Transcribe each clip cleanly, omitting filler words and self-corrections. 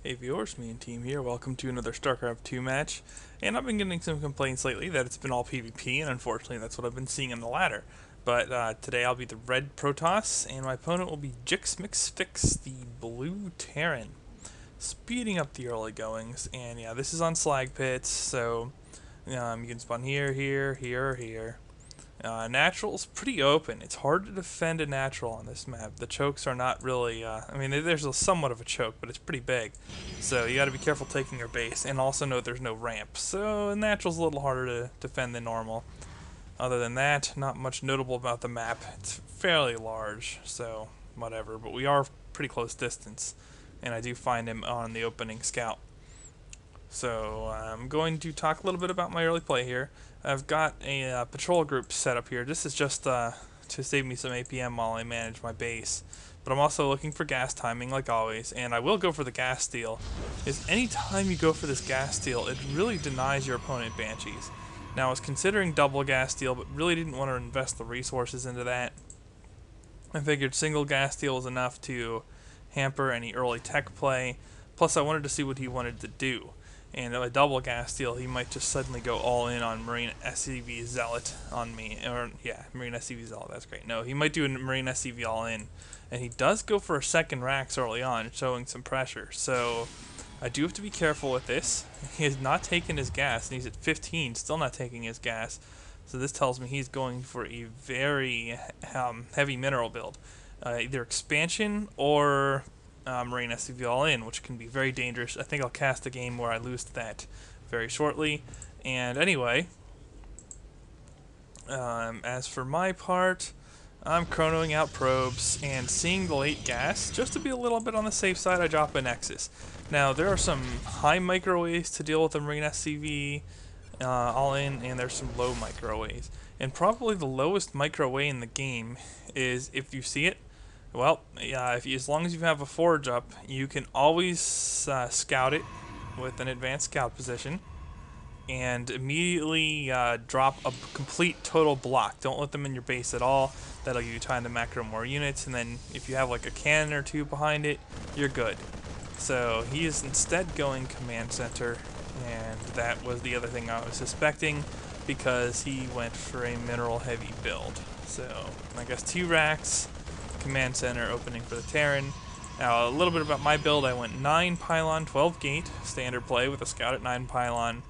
Hey viewers, me and team here. Welcome to another Starcraft 2 match. And I've been getting some complaints lately that it's been all PvP, and unfortunately that's what I've been seeing in the ladder. But today I'll be the red Protoss, and my opponent will be jixmixfix, the blue Terran. Speeding up the early goings, and yeah, this is on slag pits, so you can spawn here, here, here, or here. Natural's pretty open. It's hard to defend a natural on this map. The chokes are not really, I mean, there's somewhat of a choke, but it's pretty big. So you gotta be careful taking your base, and also know there's no ramp. So natural's a little harder to defend than normal. Other than that, not much notable about the map. It's fairly large, so whatever. But we are pretty close distance, and I do find him on the opening scout. So I'm going to talk a little bit about my early play here. I've got a patrol group set up here. This is just to save me some APM while I manage my base. But I'm also looking for gas timing like always, and I will go for the gas steal. Because any time you go for this gas steal, it really denies your opponent Banshees. Now I was considering double gas steal, but really didn't want to invest the resources into that. I figured single gas steal was enough to hamper any early tech play. Plus I wanted to see what he wanted to do. And a double gas steal, he might just suddenly go all in on Marine SCV Zealot on me. Or, yeah, Marine SCV Zealot, that's great. No, he might do a Marine SCV all in. And he does go for a second Rax early on, showing some pressure. So, I do have to be careful with this. He has not taken his gas, and he's at 15, still not taking his gas. So this tells me he's going for a very heavy mineral build. Either expansion or Marine SCV all in, which can be very dangerous. I think I'll cast a game where I lose to that very shortly. And anyway, as for my part, I'm chronoing out probes and seeing the late gas. Just to be a little bit on the safe side, I drop a Nexus. Now, there are some high microwaves to deal with the Marine SCV all in, and there's some low microwaves. And probably the lowest microwave in the game is, if you see it, well, yeah, as long as you have a forge up, you can always scout it with an advanced scout position and immediately drop a complete total block. Don't let them in your base at all. That'll give you time to macro more units, and then if you have like a cannon or two behind it, you're good. So he is instead going command center, and that was the other thing I was suspecting because he went for a mineral heavy build. So I guess 2 racks. Command center opening for the Terran. Now a little bit about my build. I went 9 pylon, 12 gate, standard play with a scout at 9 pylon,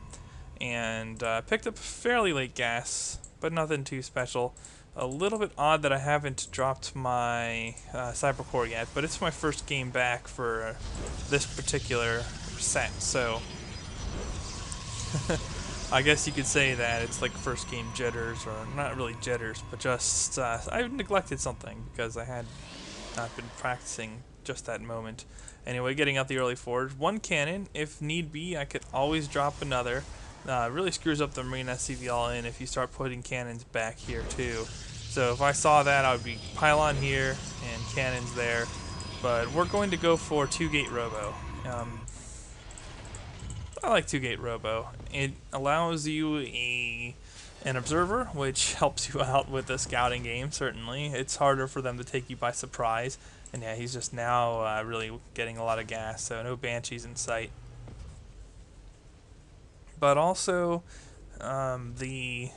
and picked up fairly late gas, but nothing too special. A little bit odd that I haven't dropped my Cybercore yet, but it's my first game back for this particular set, so I guess you could say that it's like first game jitters, or not really jitters, but just I neglected something because I had not been practicing just that moment. Anyway, getting out the early forge. 1 cannon, if need be, I could always drop another. Really screws up the Marine SCV all in if you start putting cannons back here too. So if I saw that, I would be pylon here and cannons there. But we're going to go for 2-gate robo. I like 2-gate robo. It allows you an observer, which helps you out with the scouting game, certainly. It's harder for them to take you by surprise. And yeah, he's just now really getting a lot of gas, so no Banshees in sight. But also, the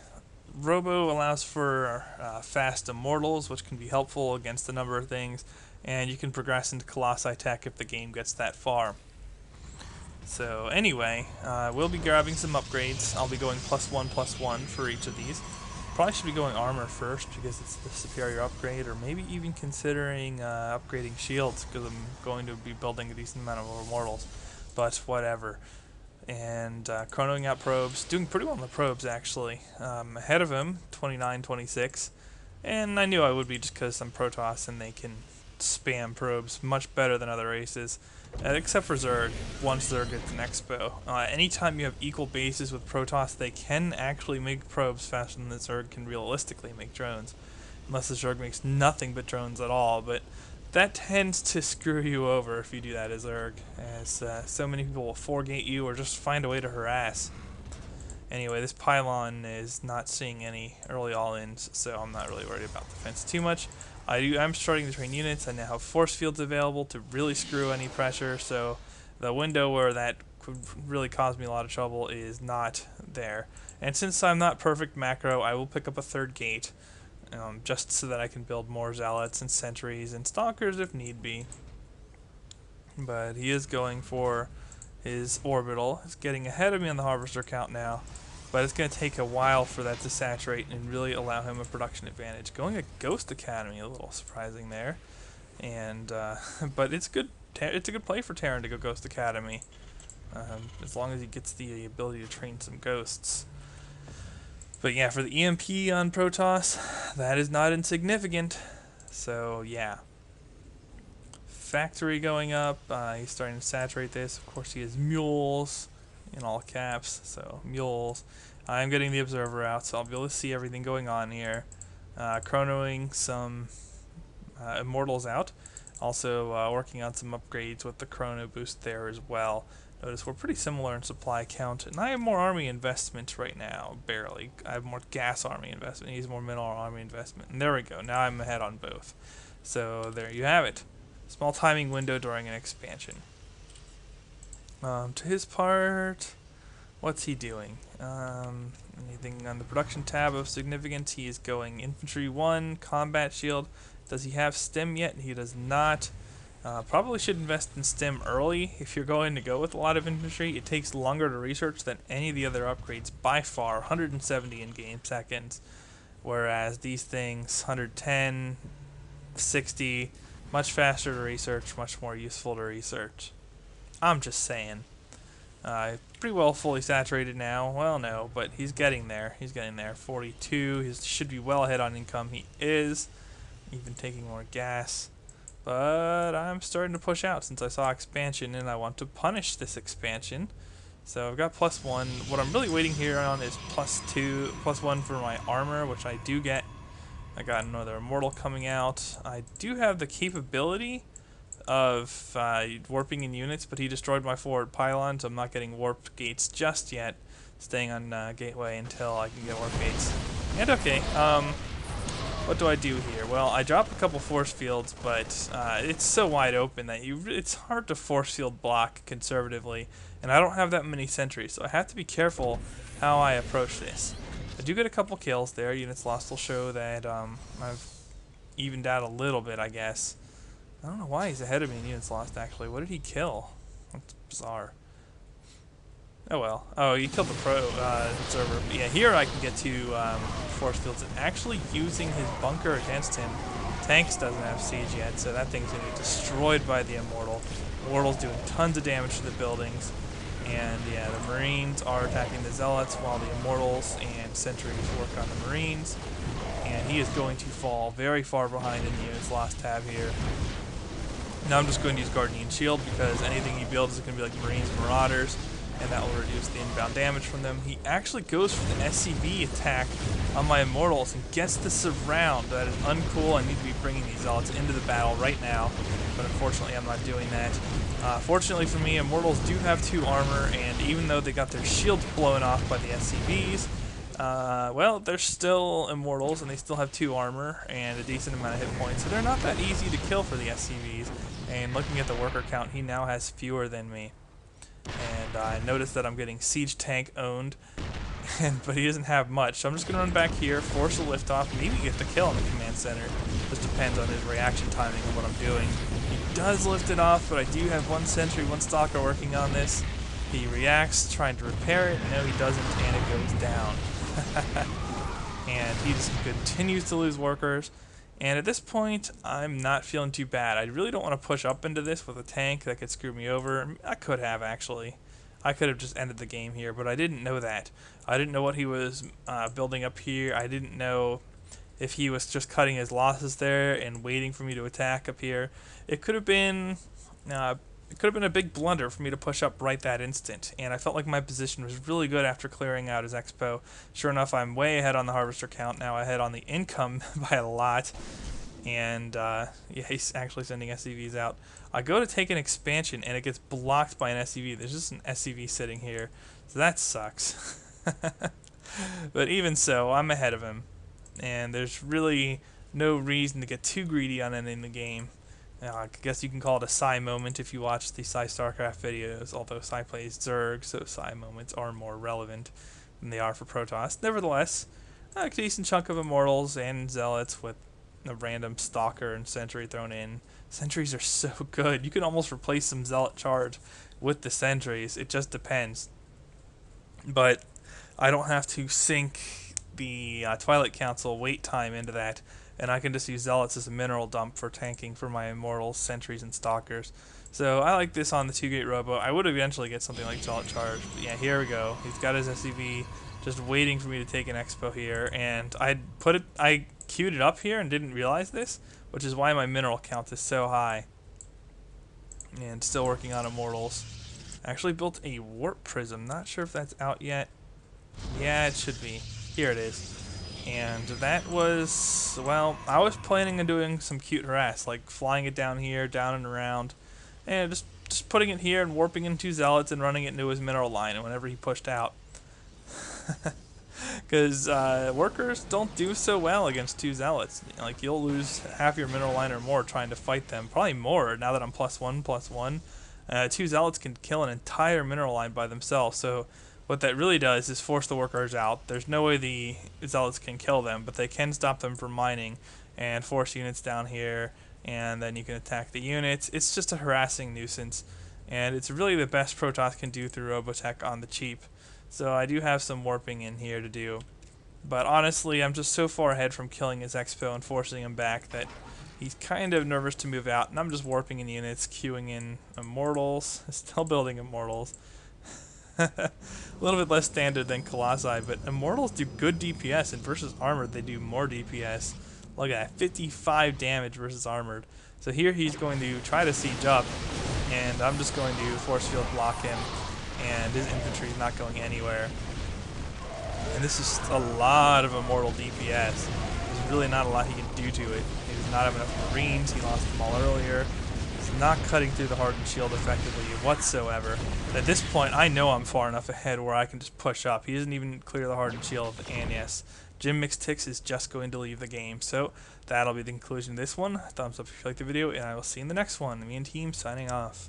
robo allows for fast immortals, which can be helpful against a number of things. And you can progress into Colossi tech if the game gets that far. So anyway, we'll be grabbing some upgrades. I'll be going +1/+1 for each of these. Probably should be going armor first because it's the superior upgrade, or maybe even considering upgrading shields because I'm going to be building a decent amount of immortals. But whatever. And chronoing out probes, doing pretty well on the probes actually. Ahead of him, 29-26, and I knew I would be just because I'm Protoss and they can spam probes much better than other races. Except for Zerg, once Zerg gets an expo. Anytime you have equal bases with Protoss, they can actually make probes faster than the Zerg can realistically make drones. Unless the Zerg makes nothing but drones at all, but that tends to screw you over if you do that as Zerg, as so many people will 4-gate you or just find a way to harass. Anyway, this pylon is not seeing any early all-ins, so I'm not really worried about defense too much. I'm starting to train units. I now have force fields available to really screw any pressure, so The window where that could really cause me a lot of trouble is not there. And since I'm not perfect macro, I will pick up a third gate, just so that I can build more zealots and sentries and stalkers if need be. But he is going for his orbital. He's getting ahead of me on the harvester count now, but it's going to take a while for that to saturate and really allow him a production advantage. Going a Ghost Academy, a little surprising there, and but it's good. It's a good play for Terran to go Ghost Academy, as long as he gets the ability to train some ghosts. But yeah, for the EMP on Protoss, that is not insignificant. So yeah. Factory going up, he's starting to saturate this. Of course he has mules in all caps, so mules. I'm getting the observer out, so I'll be able to see everything going on here. Chronoing some immortals out. Also working on some upgrades with the chrono boost there as well. Notice we're pretty similar in supply count, and I have more army investment right now, barely. I have more gas army investment, he's more mineral army investment. And there we go, now I'm ahead on both. So there you have it. Small timing window during an expansion. To his part, what's he doing? Anything on the production tab of significance? He is going infantry 1, combat shield. Does he have stim yet? He does not. Probably should invest in stim early if you're going to go with a lot of infantry. It takes longer to research than any of the other upgrades by far, 170 in game seconds, whereas these things 110, 60, much faster to research, much more useful to research. I'm just saying. Pretty well fully saturated now. Well, no, but he's getting there. He's getting there. 42. He should be well ahead on income. He is. Even taking more gas. But I'm starting to push out since I saw expansion, and I want to punish this expansion. So I've got +1. What I'm really waiting here on is +2, +1 for my armor, which I do get. I got another immortal coming out. I do have the capability of warping in units, but he destroyed my forward pylon, so I'm not getting warp gates just yet. Staying on gateway until I can get warp gates. And okay, what do I do here? Well, I drop a couple force fields, but it's so wide open that it's hard to force field block conservatively, and I don't have that many sentries, so I have to be careful how I approach this. I do get a couple kills there. Units lost will show that I've evened out a little bit, I guess. I don't know why he's ahead of me in units lost, actually. What did he kill? That's bizarre. Oh well. Oh, he killed the observer. But yeah, here I can get to force fields and actually using his bunker against him. Tanks doesn't have siege yet, so that thing's going to be destroyed by the Immortal. Immortal's doing tons of damage to the buildings. And yeah, the Marines are attacking the Zealots while the Immortals and Sentries work on the Marines. And he is going to fall very far behind in the units lost tab here. Now I'm just going to use Guardian Shield because anything he builds is going to be like Marines and Marauders, and that will reduce the inbound damage from them. He actually goes for the SCV attack on my Immortals and gets the surround. That is uncool. I need to be bringing these Zealots into the battle right now, but unfortunately I'm not doing that. Fortunately for me, Immortals do have 2 armor, and even though they got their shields blown off by the SCVs, well, they're still Immortals, and they still have 2 armor and a decent amount of hit points, so they're not that easy to kill for the SCVs. And looking at the worker count, he now has fewer than me. And I noticed that I'm getting Siege Tank owned, but he doesn't have much. So I'm just going to run back here, force a liftoff, maybe get the kill in the command center. Just depends on his reaction timing of what I'm doing. He does lift it off, but I do have 1 sentry, 1 stalker working on this. He reacts, trying to repair it. No, he doesn't, and it goes down. And he just continues to lose workers. And at this point, I'm not feeling too bad. I really don't want to push up into this with a tank that could screw me over. I could have, actually. I could have just ended the game here, but I didn't know that. I didn't know what he was building up here. I didn't know if he was just cutting his losses there and waiting for me to attack up here. It could have been a big blunder for me to push up right that instant, and I felt like my position was really good after clearing out his expo. Sure enough, I'm way ahead on the harvester count, now ahead on the income by a lot, and yeah, he's actually sending SCVs out. I go to take an expansion, and it gets blocked by an SCV. There's just an SCV sitting here, so that sucks. But even so, I'm ahead of him, and there's really no reason to get too greedy on ending the game. I guess you can call it a Psy moment if you watch the Psy Starcraft videos, although Psy plays Zerg, so Psy moments are more relevant than they are for Protoss. Nevertheless, a decent chunk of Immortals and Zealots with a random Stalker and Sentry thrown in. Sentries are so good. You can almost replace some Zealot charge with the Sentries. It just depends. But I don't have to sink the Twilight Council wait time into that, and I can just use Zealots as a mineral dump for tanking for my Immortals, Sentries, and Stalkers. So I like this on the 2-gate Robo. I would eventually get something like Zealot Charge, but yeah, here we go. He's got his SCV just waiting for me to take an Expo here, and I queued it up here and didn't realize this, which is why my mineral count is so high. And still working on Immortals. Actually built a Warp Prism. Not sure if that's out yet. Yeah, it should be. Here it is. And that was, well, I was planning on doing some cute harass, like flying it down here, down and around, and just putting it here and warping into Zealots and running it into his mineral line whenever he pushed out. Because workers don't do so well against 2 Zealots. Like, you'll lose half your mineral line or more trying to fight them. Probably more now that I'm +1/+1. 2 Zealots can kill an entire mineral line by themselves, so what that really does is force the workers out. There's no way the Zealots can kill them, but they can stop them from mining and force units down here, and then you can attack the units. It's just a harassing nuisance, and it's really the best Protoss can do through Robotech on the cheap. So I do have some warping in here to do. But honestly, I'm just so far ahead from killing his Expo and forcing him back that he's kind of nervous to move out, and I'm just warping in units, queuing in Immortals, still building Immortals. A little bit less standard than Colossi, but Immortals do good DPS, and versus Armored they do more DPS. Look at that, 55 damage versus Armored. So here he's going to try to siege up, and I'm just going to force field block him, and his infantry is not going anywhere. And this is a lot of Immortal DPS. There's really not a lot he can do to it. He does not have enough Marines, he lost them all earlier. He's not cutting through the Hardened Shield effectively whatsoever. At this point, I know I'm far enough ahead where I can just push up. He doesn't even clear the Hardened Shield, and yes, jixmixfix is just going to leave the game. So that'll be the conclusion of this one. Thumbs up if you liked the video, and I will see you in the next one. TheMeInTeam signing off.